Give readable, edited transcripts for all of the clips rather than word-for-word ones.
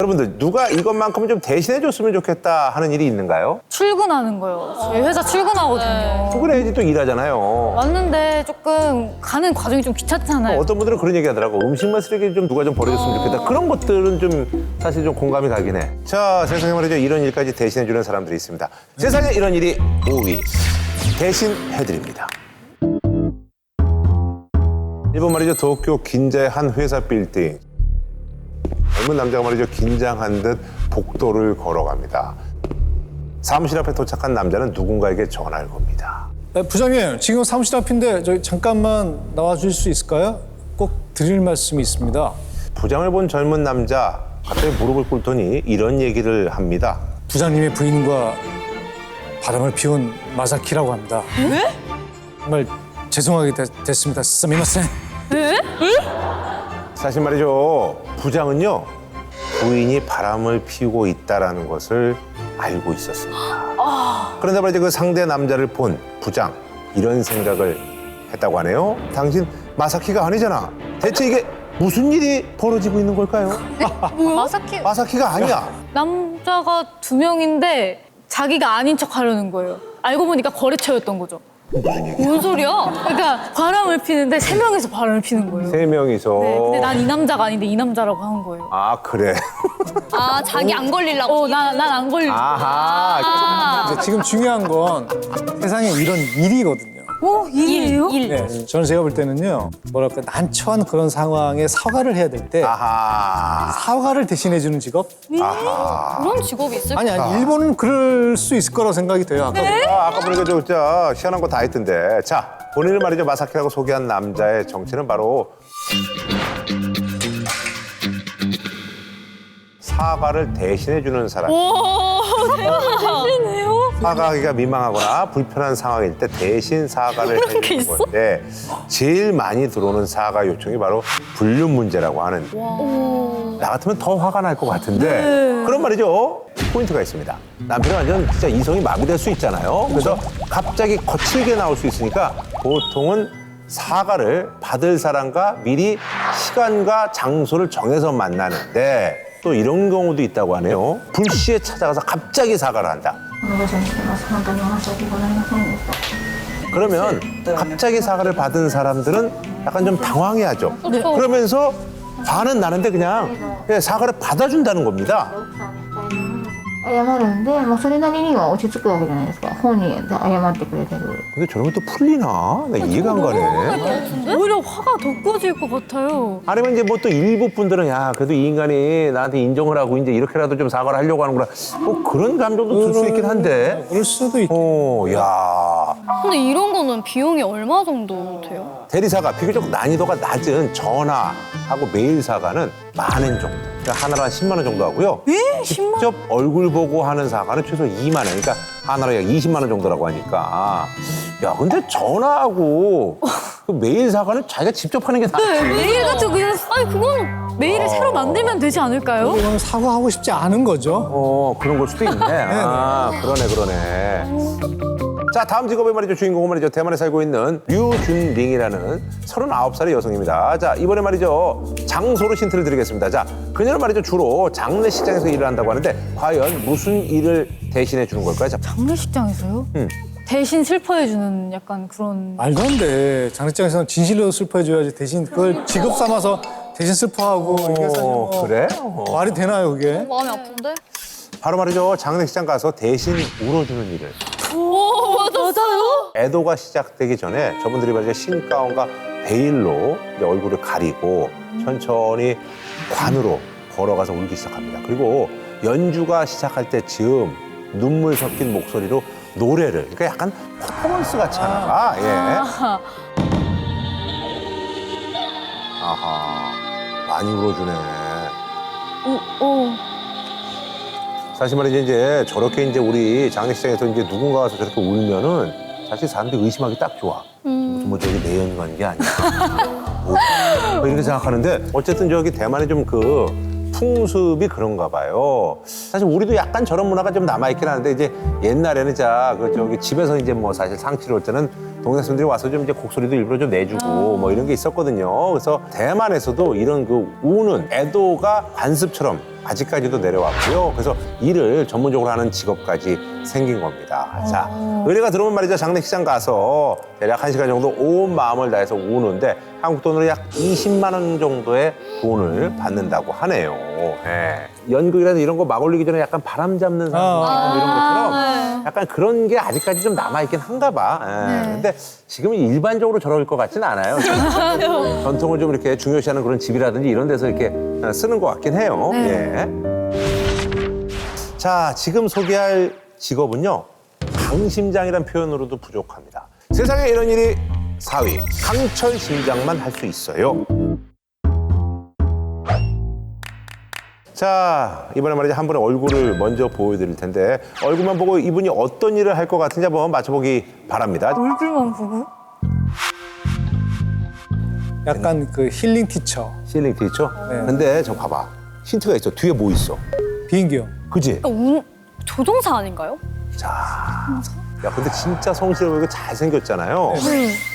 여러분들 누가 이것만큼은 좀 대신해줬으면 좋겠다 하는 일이 있는가요? 출근하는 거요. 저희 회사 출근하거든요. 출근해야지 또 일하잖아요. 왔는데 조금 가는 과정이 좀 귀찮잖아요. 어떤 분들은 그런 얘기 하더라고. 음식물 쓰레기 좀 누가 좀 버려줬으면 좋겠다. 그런 것들은 좀 사실 좀 공감이 가긴 해. 자, 세상에 말이죠. 이런 일까지 대신해주는 사람들이 있습니다. 세상에 이런 일이 5위. 대신해드립니다. 일본 말이죠. 도쿄 긴자의 한 회사 빌딩. 젊은 남자가 말이죠. 긴장한 듯 복도를 걸어갑니다. 사무실 앞에 도착한 남자는 누군가에게 전화를 겁니다. 부장님, 지금 사무실 앞인데 저기 잠깐만 나와줄 수 있을까요? 꼭 드릴 말씀이 있습니다. 부장을 본 젊은 남자, 갑자기 무릎을 꿇더니 이런 얘기를 합니다. 부장님의 부인과 바람을 피운 마사키라고 합니다. 왜? 정말 죄송하게 됐습니다. 스미마센. 사실 말이죠. 부장은요, 부인이 바람을 피우고 있다는 것을 알고 있었습니다. 그런데 말이죠. 그 상대 남자를 본 부장, 이런 생각을 했다고 하네요. 당신 마사키가 아니잖아. 대체 이게 무슨 일이 벌어지고 있는 걸까요? 마사키 마사키가 아니야. 남자가 2명인데 자기가 아닌 척 하려는 거예요. 알고 보니까 거래처였던 거죠. 무슨 얘기야? 뭔 소리야? 그러니까 바람을 피는데 3명이서 바람을 피는 거예요. 세 명이서. 네, 근데 난 이 남자가 아닌데 이 남자라고 한 거예요. 아, 그래. 아, 자기 안 걸리려고. 난 안 걸리고. 아하. 근데 지금 중요한 건 세상에 이런 일이거든요. 일이에요? 네, 저는 제가 볼 때는요, 뭐랄까 난처한 그런 상황에 사과를 해야 될 때 아하. 사과를 대신해주는 직업? 아하. 그런 직업이 있을까? 아니, 일본은 그럴 수 있을 거라고 생각이 돼요. 아까 아까 보니까 저 진짜 희한한 거 다 했던데. 자, 본인을 말이죠. 마사키라고 소개한 남자의 정체는 바로 사과를 대신해주는 사람. 대신해요? 사과하기가 민망하거나 불편한 상황일 때 대신 사과를 해주는 건데 제일 많이 들어오는 사과 요청이 바로 불륜 문제라고 하는. 나 같으면 더 화가 날 것 같은데 그런 말이죠. 포인트가 있습니다. 남편은 완전 진짜 이성이 마비될 수 있잖아요. 그래서 갑자기 거칠게 나올 수 있으니까 보통은 사과를 받을 사람과 미리 시간과 장소를 정해서 만나는데 또 이런 경우도 있다고 하네요. 불시에 찾아가서 갑자기 사과를 한다. 그러면 갑자기 사과를 받은 사람들은 약간 좀 당황해하죠. 그러면서 화는 나는데 그냥 사과를 받아준다는 겁니다. 謝るんで、まあ、それなりには落ち着くわけじゃないですか。本人で謝ってくれてる。 근데 저런 게 또 풀리나? 나 이해가 안 가네. 오히려 화가 더 꺼질 것 같아요. 아니면 이제 뭐 또 일부 분들은 야 그래도 이 인간이 나한테 인정을 하고 이제 이렇게라도 좀 사과를 하려고 하는구나. 뭐 그런 감정도 들 수 있긴 한데. 그럴 수도 있고. 야 근데 이런 거는 비용이 얼마 정도 돼요? 대리사과 비교적 난이도가 낮은 전화하고 메일 사과는 10,000엔 정도. 그러니까 하나로 한 10만 원 정도 하고요. 직접 얼굴 보고 하는 사과는 최소 2만 원. 그러니까 하나로 약 20만 원 정도라고 하니까. 야 근데 전화하고 그 메일 사과는 자기가 직접 하는 게 낫지. 메일 같은 그냥 아니 그건 메일을 새로 만들면 되지 않을까요? 이거는 사과하고 싶지 않은 거죠. 그런 걸 수도 있네. 아, 그러네. 자, 다음 직업의 말이죠. 주인공은 말이죠. 대만에 살고 있는 류준링이라는 39살의 여성입니다. 자, 이번에 말이죠. 장소로 힌트를 드리겠습니다. 자, 그녀는 말이죠. 주로 장례식장에서 일을 한다고 하는데 과연 무슨 일을 대신해 주는 걸까요? 자, 장례식장에서요? 대신 슬퍼해주는 약간 그런. 말도 안 돼. 장례장에서는 진실로 슬퍼해줘야지. 대신 그걸 직업 삼아서 대신 슬퍼하고 이게 사실 뭐 그래? 말이 되나요, 그게? 마음이 아픈데? 바로 말이죠. 장례식장 가서 대신 울어주는 일을. 오, 맞아요? 애도가 시작되기 전에 저분들이 말이죠. 흰가운과 베일로 이제 얼굴을 가리고 천천히 관으로 걸어가서 울기 시작합니다. 그리고 연주가 시작할 때쯤 눈물 섞인 목소리로 노래를, 그러니까 약간 퍼포먼스 같이 하나 봐. 예. 아하, 많이 울어주네. 사실 말이죠. 이제 저렇게 이제 우리 장례식장에서 이제 누군가 와서 저렇게 울면은 사실 사람들이 의심하기 딱 좋아. 무슨 뭐 저기 내연 관계 아니야. 뭐 이렇게 생각하는데 어쨌든 저기 대만의 좀 그 풍습이 그런가 봐요. 사실 우리도 약간 저런 문화가 좀 남아있긴 하는데 이제 옛날에는 그 저기 집에서 이제 뭐 사실 상치를 올 때는 동네 사람들이 와서 좀 이제 곡소리도 일부러 좀 내주고 뭐 이런 게 있었거든요. 그래서 대만에서도 이런 그 우는 애도가 관습처럼 바지까지도 내려왔고요. 그래서 일을 전문적으로 하는 직업까지 생긴 겁니다. 자, 의뢰가 들어오면 말이죠. 장례식장 가서 대략 1시간 정도 온 마음을 다해서 우는데 한국 돈으로 약 20만 원 정도의 돈을 받는다고 하네요. 예. 연극이라든지 이런 거 막 올리기 전에 약간 바람 잡는 상황 이런 것처럼 약간 그런 게 아직까지 좀 남아있긴 한가 봐. 예. 근데 지금은 일반적으로 저럴 것 같지는 않아요. 전통을 좀 이렇게 중요시하는 그런 집이라든지 이런 데서 이렇게 쓰는 것 같긴 해요. 예. 자, 지금 소개할 직업은요. 강심장이란 표현으로도 부족합니다. 세상에 이런 일이 4위. 강철 심장만 할 수 있어요. 자, 이번에 말이죠. 한 분의 얼굴을 먼저 보여드릴 텐데 얼굴만 보고 이분이 어떤 일을 할 것 같은지 한번 맞춰보기 바랍니다. 얼굴만 보고? 약간 그 힐링 티처. 실링 티처? 네. 근데 저 봐봐. 힌트가 있어. 뒤에 뭐 있어? 비행기요. 그지? 조종사 아닌가요? 야, 근데 진짜 성실해 보이고 잘생겼잖아요.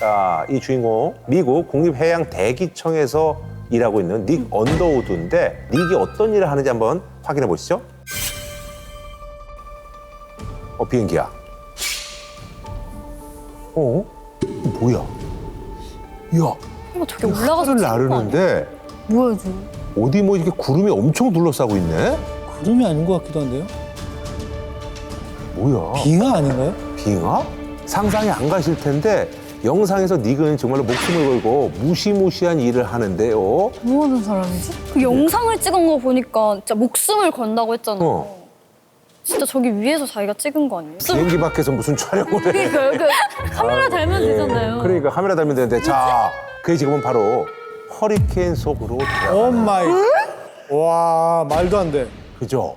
자, 이 주인공 미국 국립해양대기청에서 일하고 있는 닉 언더우드인데 닉이 어떤 일을 하는지 한번 확인해 보시죠. 비행기야. 뭐야? 야, 저기 올라가서 하늘을 찍은 거 아니야? 나르는데 뭐야, 저? 어디 뭐 이렇게 구름이 엄청 둘러싸고 있네? 구름이 아닌 것 같기도 한데요. 뭐야? 빙하 아닌가요? 빙하? 상상이 안 가실 텐데 영상에서 닉은 정말로 목숨을 걸고 무시무시한 일을 하는데요. 뭐 하는 사람이지? 그 영상을 찍은 거 보니까 진짜 목숨을 건다고 했잖아요. 어. 진짜 저기 위에서 자기가 찍은 거 아니에요? 비행기 밖에서 무슨 촬영을 해. 그러니까요. 그 카메라 달면 되잖아요. 그러니까 카메라 달면 되는데 자, 그의 직업은 바로 허리케인 속으로 오 들어가는 마이. 와, 말도 안 돼. 그죠?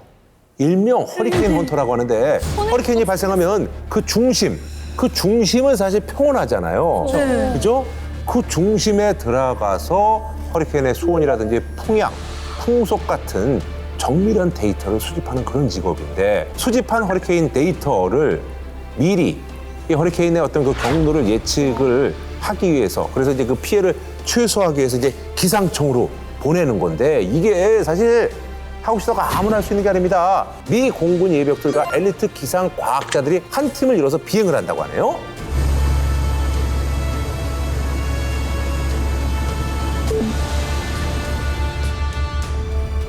일명 허리케인 헌터라고 하는데 허리케인이 발생하면 그 중심은 사실 평온하잖아요. 그죠? 그 중심에 들어가서 허리케인의 수온이라든지 풍향, 풍속 같은 정밀한 데이터를 수집하는 그런 직업인데 수집한 허리케인 데이터를 미리 이 허리케인의 어떤 그 경로를 예측을 하기 위해서 그래서 이제 그 피해를 최소화하기 위해서 이제 기상청으로 보내는 건데 이게 사실 한국 시사가 아무나 할 수 있는 게 아닙니다. 미 공군 예비역들과 엘리트 기상 과학자들이 한 팀을 이뤄서 비행을 한다고 하네요.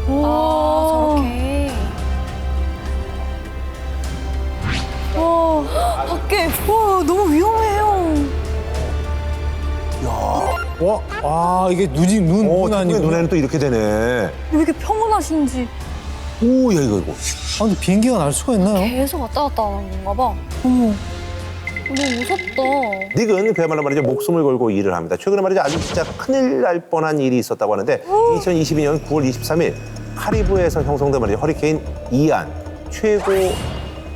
저렇게. 밖에. 와, 너무 위험해요. 와, 이게 눈 어, 아니고. 눈에는 또 이렇게 되네. 왜 이렇게 평온하신지. 오, 야, 이거. 아, 근데 비행기가 날 수가 있나요? 계속 왔다 갔다 하는 건가 봐. 어머. 너무 무섭다. 닉은 그야말로 말이죠 목숨을 걸고 일을 합니다. 최근에 말이죠 아주 진짜 큰일 날 뻔한 일이 있었다고 하는데 2022년 9월 23일 카리브해에서 형성된 말이죠 허리케인 이안 최고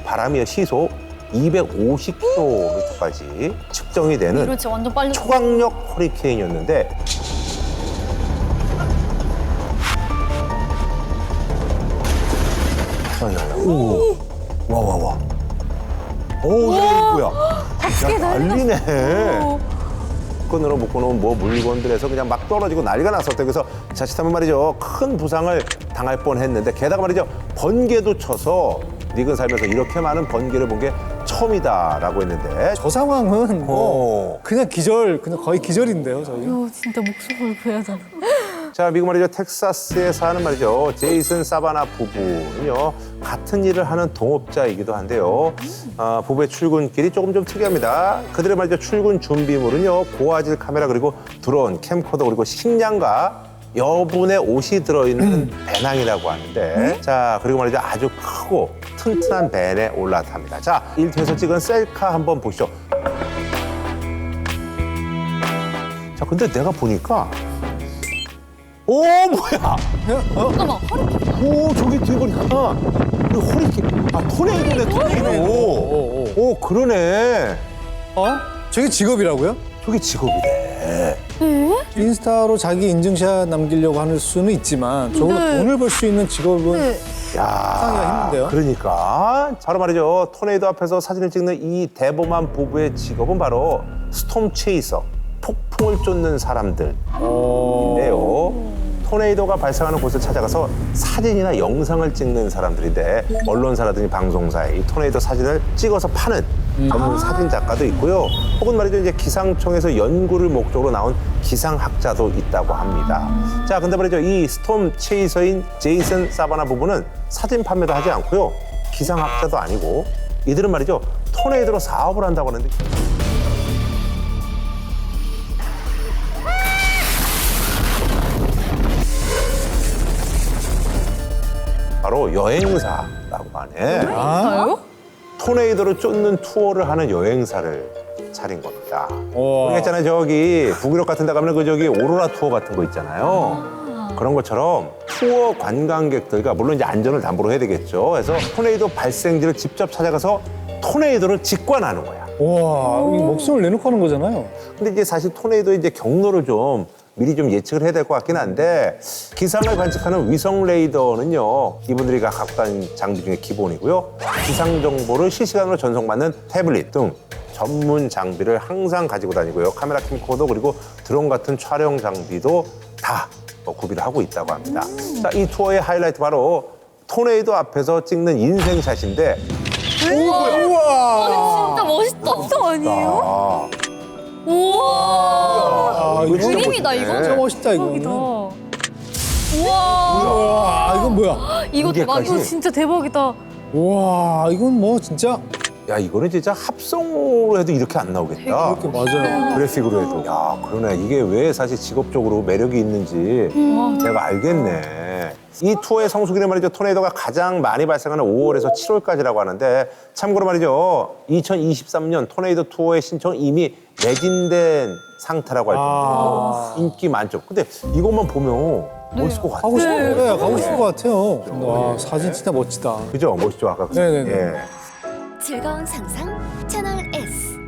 바람의 시속 250km까지 측정이 되는 그렇지, 완전 빨리. 초강력 허리케인이었는데 오, 와. 오, 이게 뭐야? 야, 난리네. 끈으로 묶어놓은 뭐 물건들에서 그냥 막 떨어지고 난리가 났었대. 그래서 자칫하면 말이죠. 큰 부상을 당할 뻔했는데 게다가 말이죠. 번개도 쳐서 닉은 살면서 이렇게 많은 번개를 본 게 처음이다라고 했는데 저 상황은 뭐 어. 그냥 거의 기절인데요, 저희. 진짜 목숨 걸고 해야 되나? 자, 미국 말이죠. 텍사스에 사는 말이죠. 제이슨 사바나 부부는요. 같은 일을 하는 동업자이기도 한데요. 부부의 출근길이 조금 좀 특이합니다. 그들의 말이죠. 출근 준비물은요. 고화질 카메라 그리고 드론, 캠코더 그리고 식량과 여분의 옷이 들어있는 배낭이라고 하는데 자, 그리고 말이죠. 아주 크고 튼튼한 밴에 올라탑니다. 자, 일터에서 찍은 셀카 한번 보시죠. 자, 근데 내가 보니까 오, 뭐야? 잠깐만, 오, 저기 뒤에 보니까 이 허리케인, 토네이도네, 토네이도. 오, 그러네. 저게 직업이라고요? 저게 직업이네. 인스타로 자기 인증샷 남기려고 하는 수는 있지만 저걸로 돈을 벌 수 있는 직업은 야, 힘든데요? 그러니까 바로 말이죠. 토네이도 앞에서 사진을 찍는 이 대범한 부부의 직업은 바로 스톰 체이서, 폭풍을 쫓는 사람들인데요. 토네이도가 발생하는 곳을 찾아가서 사진이나 영상을 찍는 사람들인데 언론사라든지 방송사에 이 토네이도 사진을 찍어서 파는 전문 사진 작가도 있고요. 혹은 말이죠, 이제 기상청에서 연구를 목적으로 나온 기상학자도 있다고 합니다. 자, 근데 말이죠, 이 스톰 체이서인 제이슨 사바나 부부는 사진 판매도 하지 않고요. 기상학자도 아니고 이들은 말이죠, 토네이도로 사업을 한다고 하는데 바로 여행사라고 하네. 아요? 토네이도를 쫓는 투어를 하는 여행사를 차린 겁니다. 우와. 우리가 있잖아요, 저기 북유럽 같은 데 가면 그 저기 오로라 투어 같은 거 있잖아요. 그런 것처럼 투어 관광객들과 물론 이제 안전을 담보로 해야 되겠죠. 그래서 토네이도 발생지를 직접 찾아가서 토네이도를 직관하는 거야. 와, 이 목숨을 내놓고 하는 거잖아요. 근데 이제 사실 토네이도의 이제 경로를 좀 미리 좀 예측을 해야 될 것 같긴 한데 기상을 관측하는 위성 레이더는요, 이분들이 갖고 다니는 장비 중에 기본이고요. 기상 정보를 실시간으로 전송받는 태블릿 등 전문 장비를 항상 가지고 다니고요. 카메라 캠코더 그리고 드론 같은 촬영 장비도 다 구비를 하고 있다고 합니다. 자, 이 투어의 하이라이트 바로 토네이도 앞에서 찍는 인생샷인데 진짜 멋있다. 또 아니에요? 아, 우와. 아, 이거 진짜 그림이다, 이거. 진짜 멋있다, 이거. 대박이다. 우와. 와, 이건 뭐야? 이거 이게까지? 대박이다. 이거 진짜 대박이다. 와, 이건 뭐 진짜 야, 이거는 진짜 합성으로 해도 이렇게 안 나오겠다. 이렇게 맞아요. 그래픽으로 해도. 야, 그러네. 이게 왜 사실 직업적으로 매력이 있는지 제가 알겠네. 이 투어의 성수기는 말이죠, 토네이도가 가장 많이 발생하는 5월에서 7월까지라고 하는데, 참고로 말이죠, 2023년 토네이도 투어의 신청 이미 매진된 상태라고 할 정도로 인기 만점. 근데 이것만 보면 멋있을 것 같아요. 하고 싶어요. 네, 가고 싶을 것 같아요. 와, 사진 진짜 멋지다. 그죠? 멋있죠? 아까 그 네네네. 예. 즐거운 상상 채널 S.